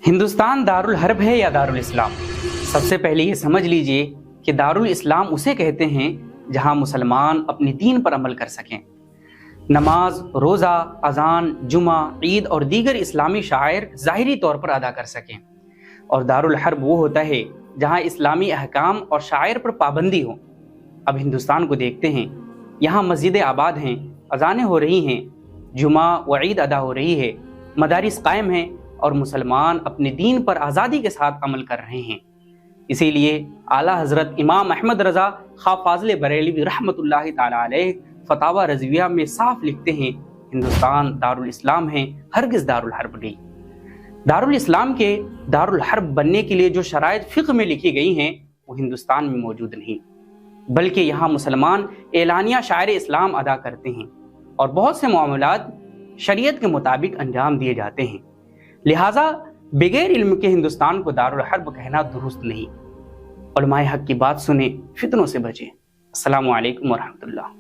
ہندوستان دارل حرب ہے یا دارل اسلام؟ سب سے پہلے یہ سمجھ لیجئے کہ دارل اسلام اسے کہتے ہیں جہاں مسلمان اپنے دین پر عمل کر سکیں، نماز، روزہ، اذان، جمعہ، عید اور دیگر اسلامی شعائر ظاہری طور پر ادا کر سکیں، اور دارالحرب وہ ہوتا ہے جہاں اسلامی احکام اور شعائر پر پابندی ہو۔ اب ہندوستان کو دیکھتے ہیں، یہاں مسجدیں آباد ہیں، اذانیں ہو رہی ہیں، جمعہ و عید ادا ہو رہی ہے، مدارس قائم ہیں اور مسلمان اپنے دین پر آزادی کے ساتھ عمل کر رہے ہیں۔ اسی لیے اعلیٰ حضرت امام احمد رضا خواہ فاضل بریلوی رحمۃ اللہ تعالی علیہ فتاوی رضویہ میں صاف لکھتے ہیں، ہندوستان دارالاسلام ہے، ہرگز دارالحرب نہیں۔ دارالاسلام کے دارالحرب بننے کے لیے جو شرائط فقہ میں لکھی گئی ہیں وہ ہندوستان میں موجود نہیں، بلکہ یہاں مسلمان اعلانیہ شعائر اسلام ادا کرتے ہیں اور بہت سے معاملات شریعت کے مطابق انجام دیے جاتے ہیں۔ لہٰذا بغیر علم کے ہندوستان کو دارالحرب کہنا درست نہیں۔ علماء حق کی بات سنیں، فتنوں سے بچیں۔ السلام علیکم ورحمۃ اللہ۔